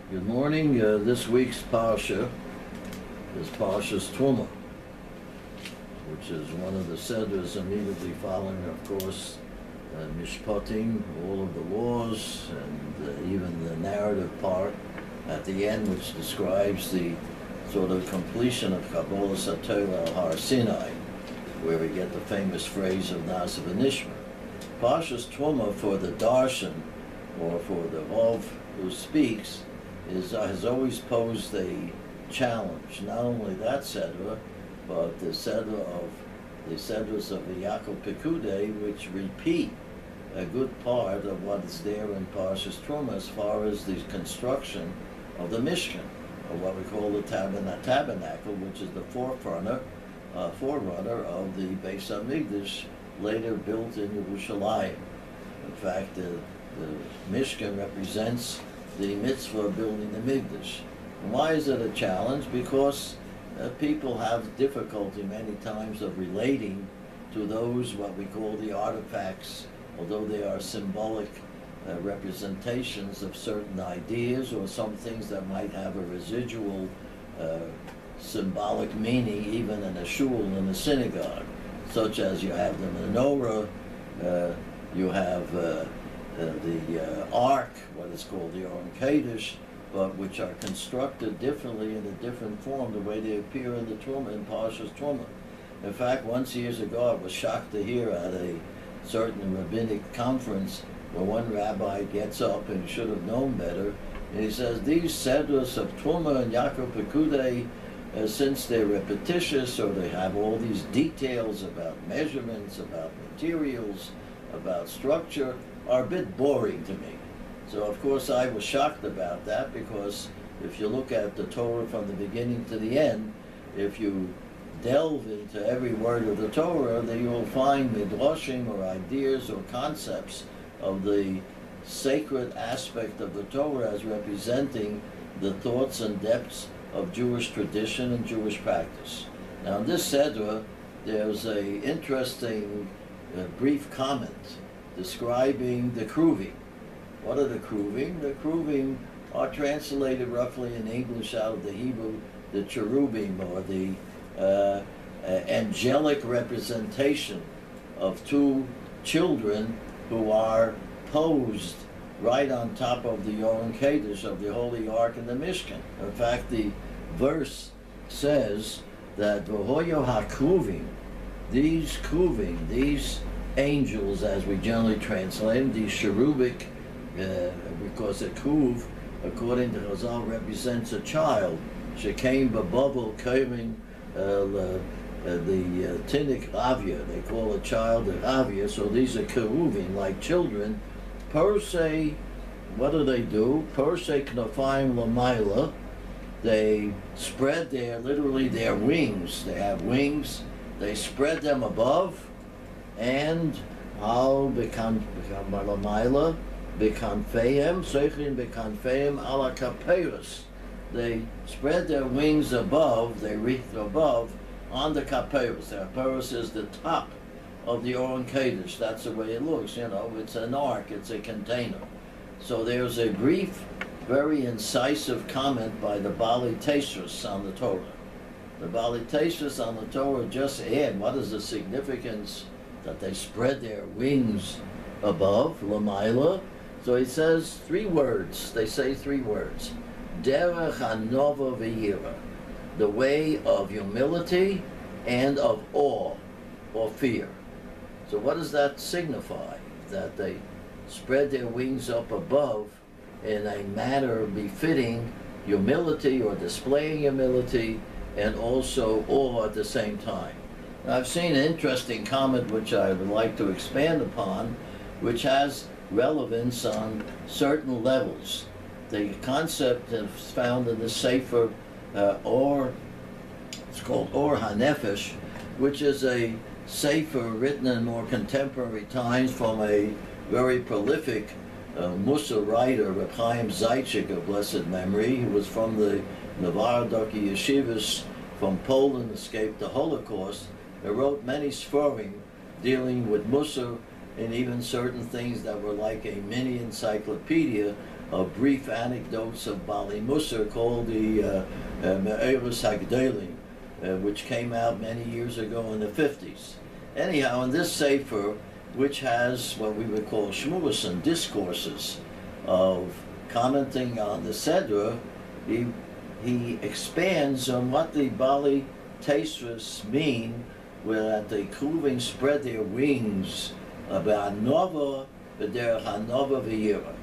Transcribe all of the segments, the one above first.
Good morning. This week's Parsha is Parshas Terumah, which is one of the sedras immediately following, of course, Mishpatim, all of the laws, and even the narrative part at the end, which describes the sort of completion of Kabbalas HaTorah Har Sinai, where we get the famous phrase of Na'aseh v'Nishma. Parshas Terumah for the Darshan, or for the Rav who speaks, has always posed a challenge. Not only that Sedra, but the Sedras of the Yaakov Pekudei, which repeat a good part of what is there in Parshas Terumah as far as the construction of the Mishkan, or what we call the tabernacle, which is the forerunner of the Beis HaMikdash, later built in Yerushalayim. In fact, the Mishkan represents the mitzvah of building the Mikdash. And why is it a challenge? Because people have difficulty many times of relating to those, what we call the artifacts, although they are symbolic representations of certain ideas or some things that might have a residual symbolic meaning even in a shul, in a synagogue, such as you have the menorah, you have the ark, what is called the Aron Kodesh, but which are constructed differently in a different form, the way they appear in the Terumah, in Parshas Terumah. In fact, once years ago, I was shocked to hear at a certain rabbinic conference where one rabbi gets up, and he should have known better, and he says, these sedras of Terumah and Yaakov Pekudei, since they're repetitious, or they have all these details about measurements, about materials, about structure, are a bit boring to me. So of course I was shocked about that, because if you look at the Torah from the beginning to the end, if you delve into every word of the Torah, then you will find midrashim, or ideas or concepts of the sacred aspect of the Torah as representing the thoughts and depths of Jewish tradition and Jewish practice. Now in this Sedra, there's an interesting brief comment describing the Keruvim. What are the Keruvim? The Keruvim are translated roughly in English out of the Hebrew, the cherubim, or the angelic representation of two children who are posed right on top of the Aron Kodesh, of the Holy Ark and the Mishkan. In fact, the verse says that V'hoyo ha-Keruvim, these Keruvim, these angels, as we generally translate them, these cherubic, because a Keruv, according to Chazal, represents a child. Shekein b'bavel kevin the Tinnik Ravia, they call a child a Ravia, so these are Keruvim, like children. Per se, what do? Per se knafayim l'mayla, they spread literally their wings. They have wings, they spread them above, and al bekan l'mayla, bekanfeim, seichin bekanfeim ala kapeus. They spread their wings above, they reach above, on the kapeus. The kapeus is the top of the Aron Kodesh. That's the way it looks, you know, it's an ark, it's a container. So there's a brief, very incisive comment by the Bali Tesis on the Torah. The Bali Tesis on the Torah just add, what is the significance that they spread their wings above, l'mayla? So he says three words, they say three words. Derech hanova v'yira, the way of humility and of awe, or fear. So what does that signify? That they spread their wings up above in a manner befitting humility, or displaying humility, and also awe at the same time. Now, I've seen an interesting comment which I would like to expand upon, which has relevance on certain levels. The concept is found in the Sefer Or, it's called Or HaNefesh, which is a Sefer written in more contemporary times from a very prolific Mussar writer, Reb Chaim Zajcik of blessed memory, who was from the Novarodoki yeshivas from Poland, escaped the Holocaust. He wrote many sforim dealing with Mussar, and even certain things that were like a mini encyclopedia of brief anecdotes of Bali Musar called the Me'eres HaGedalim, which came out many years ago in the 50s. Anyhow, in this sefer, which has what we would call symbolism, discourses of commenting on the Sedra, he expands on what the Bali Tesras mean, where the Keruvim spread their wings about Nova v'derech Hanova v'yira.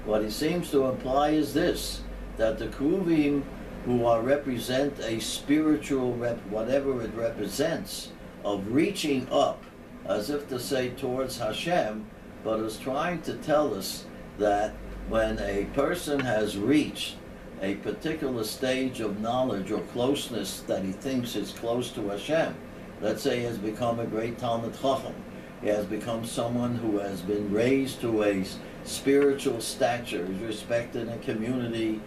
What he seems to imply is this, that the Keruvim, who represent a spiritual, whatever it represents, of reaching up, as if to say towards Hashem, but is trying to tell us that when a person has reached a particular stage of knowledge or closeness that he thinks is close to Hashem, let's say he has become a great Talmid Chacham, he has become someone who has been raised to a spiritual stature, is respected in community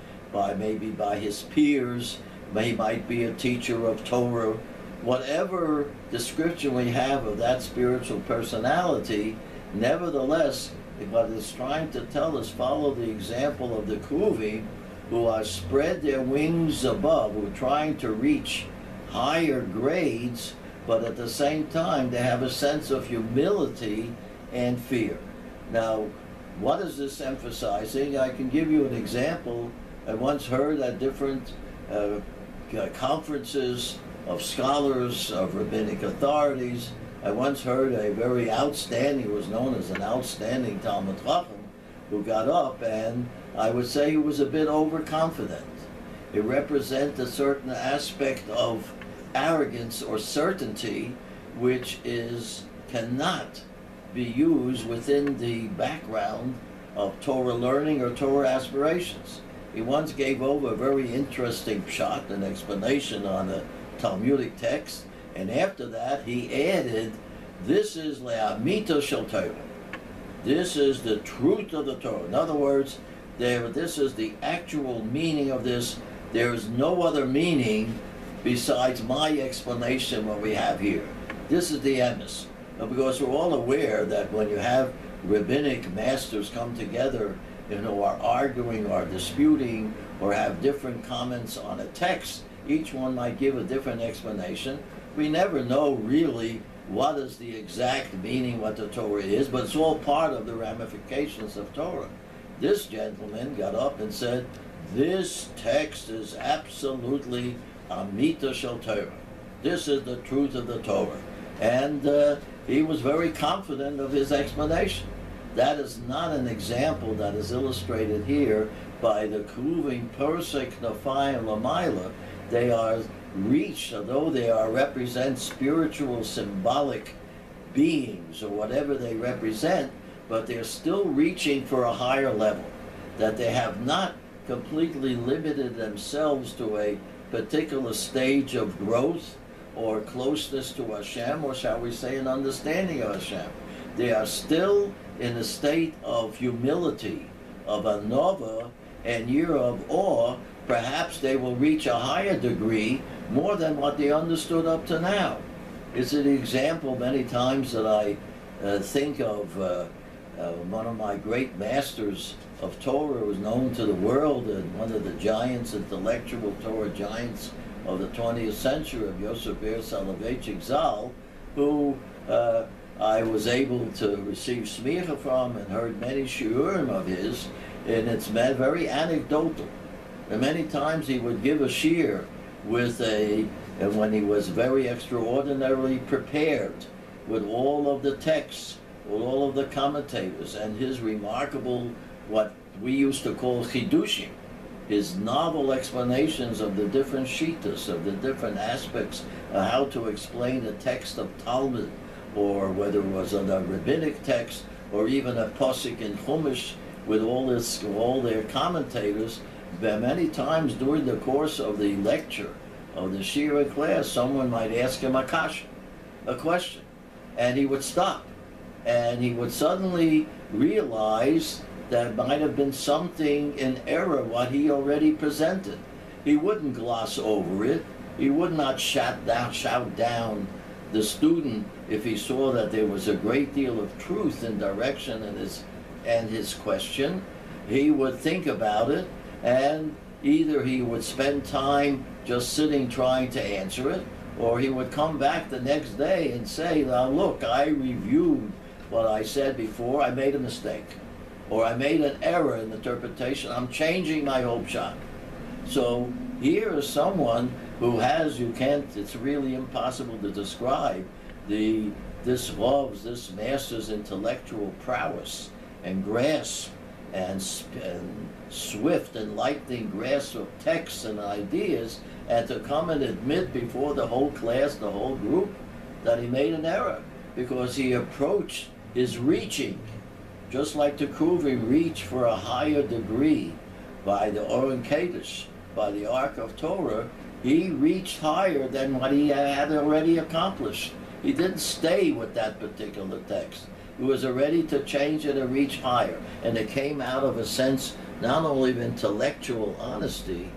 maybe by his peers, he might be a teacher of Torah, whatever description we have of that spiritual personality, nevertheless, what it's trying to tell us, follow the example of the Keruvim, who are spread their wings above, who are trying to reach higher grades, but at the same time they have a sense of humility and fear. Now, what is this emphasizing? I can give you an example. I once heard at different conferences of scholars, of rabbinic authorities, I once heard a very outstanding, was known as an outstanding Talmid Chacham, who got up, and I would say he was a bit overconfident. It represents a certain aspect of arrogance or certainty which cannot be used within the background of Torah learning or Torah aspirations. He once gave over a very interesting pshat, an explanation on a Talmudic text, and after that he added, this is le'amita shel Torah. This is the truth of the Torah. In other words, this is the actual meaning of this. There is no other meaning besides my explanation what we have here. This is the emes. Because we're all aware that when you have rabbinic masters come together, are arguing or disputing or have different comments on a text, each one might give a different explanation. We never know really what is the exact meaning, what the Torah is, but it's all part of the ramifications of Torah. This gentleman got up and said, this text is absolutely amita shel Torah. This is the truth of the Torah. And he was very confident of his explanation. That is not an example that is illustrated here by the Keruvim Persek Nafayim Lamaila. They are reached, although they represent spiritual, symbolic beings or whatever they represent, but they're still reaching for a higher level, that they have not completely limited themselves to a particular stage of growth or closeness to Hashem, or shall we say an understanding of Hashem. They are still in a state of humility, of anova and year of awe. Perhaps they will reach a higher degree, more than what they understood up to now. It's an example many times that I think of one of my great masters of Torah, was known to the world, and one of the giants, intellectual Torah giants of the 20th century, of Yosef Ber Soloveitchik Zal, who I was able to receive smicha from and heard many shiurim of his, and it's very anecdotal. And many times he would give a shiur with and when he was very extraordinarily prepared with all of the texts, with all of the commentators, and his remarkable, what we used to call chidushim, his novel explanations of the different shittas, of the different aspects of how to explain a text of Talmud, or whether it was a rabbinic text, or even a posik in Chumash, with all their commentators. Many times during the course of the lecture, of the shiur class, someone might ask him a question, and he would stop, and he would suddenly realize that might have been something in error what he already presented. He wouldn't gloss over it. He would not shout down the student if he saw that there was a great deal of truth and direction in his question. he would think about it, and either he would spend time just sitting trying to answer it, or he would come back the next day and say, now look, I reviewed what I said before, I made a mistake, or I made an error in interpretation, I'm changing my whole shot. So here is someone who has, it's really impossible to describe this master's intellectual prowess and grasp and swift and lightning grasp of texts and ideas, and to come and admit before the whole class, the whole group, that he made an error, because he approached his reaching, just like the Keruvim reach for a higher degree by the Oren Kodesh, by the Ark of Torah. He reached higher than what he had already accomplished. He didn't stay with that particular text. He was ready to change it and reach higher. And it came out of a sense not only of intellectual honesty,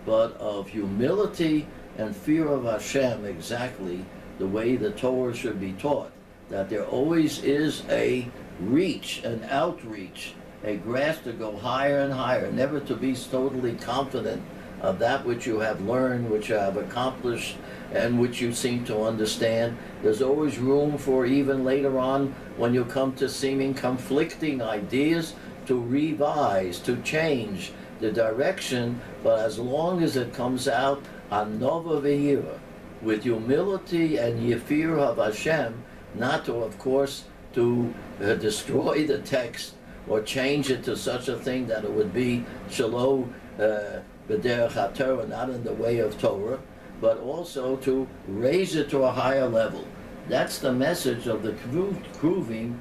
but of humility and fear of Hashem, exactly the way the Torah should be taught. That there always is a reach, an outreach, a grasp to go higher and higher, never to be totally confident of that which you have learned, which you have accomplished, and which you seem to understand. There's always room for, even later on, when you come to seeming conflicting ideas, to revise, to change the direction, but as long as it comes out anova v'yira, with humility and yefir of Hashem, not to, of course, to destroy the text or change it to such a thing that it would be shelo b'derech haTorah, not in the way of Torah, but also to raise it to a higher level. That's the message of the Keruvim,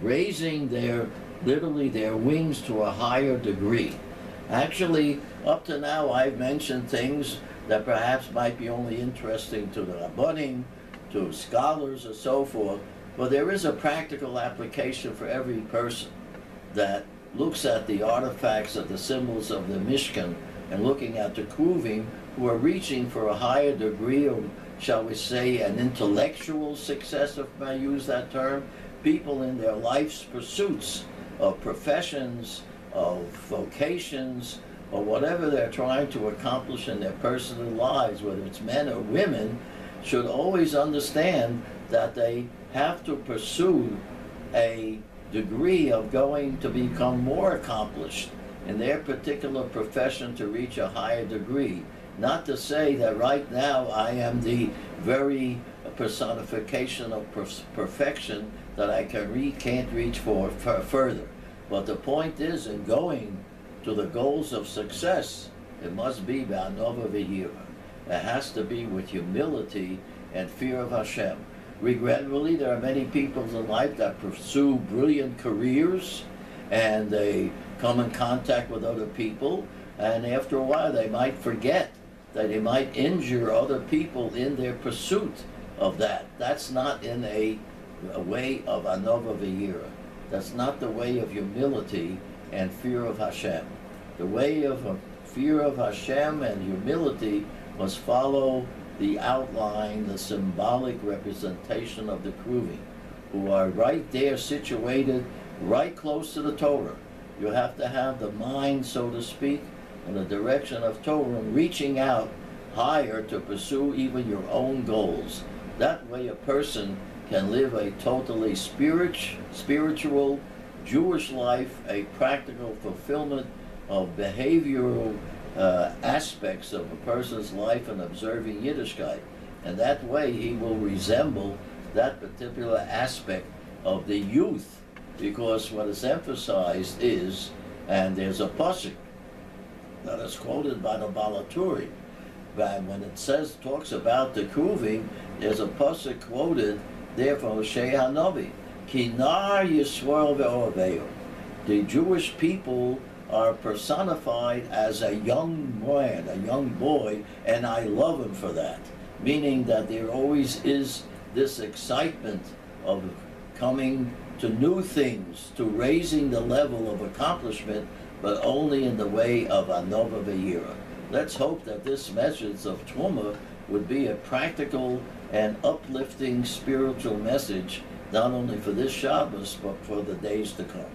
raising literally their wings to a higher degree. Actually, up to now, I've mentioned things that perhaps might be only interesting to the Rabbanim, to scholars, or so forth, but there is a practical application for every person that looks at the artifacts of the symbols of the Mishkan and looking at the Keruvim, who are reaching for a higher degree of, shall we say, an intellectual success, if I use that term, people in their life's pursuits of professions, of vocations, or whatever they're trying to accomplish in their personal lives, whether it's men or women, should always understand that they have to pursue a degree of going to become more accomplished in their particular profession, to reach a higher degree. Not to say that right now I am the very personification of perfection that I can't reach for further. But the point is, in going to the goals of success, it must be b'anova v'yira. It has to be with humility and fear of Hashem. Regrettably, there are many people in life that pursue brilliant careers, and they come in contact with other people, and after a while they might forget that they might injure other people in their pursuit of that. That's not in a way of anova v'yira. That's not the way of humility and fear of Hashem. The way of fear of Hashem and humility must follow the outline, the symbolic representation of the Keruvim, who are right there situated, right close to the Torah. You have to have the mind, so to speak, in the direction of Torah, reaching out higher to pursue even your own goals. That way a person can live a totally spiritual Jewish life, a practical fulfillment of behavioral aspects of a person's life and observing Yiddishkeit. And that way he will resemble that particular aspect of the youth, because what is emphasized is, and there's a pasuk that is quoted by the Balaturi, but when it talks about the Keruvim, there's a pasuk quoted there from Hosea Hanavi, Ki nar Yisrael ve'ohaveo. The Jewish people are personified as a young man, a young boy, and I love him for that. Meaning that there always is this excitement of coming to new things, to raising the level of accomplishment, but only in the way of anova v'yira. Let's hope that this message of Terumah would be a practical and uplifting spiritual message, not only for this Shabbos, but for the days to come.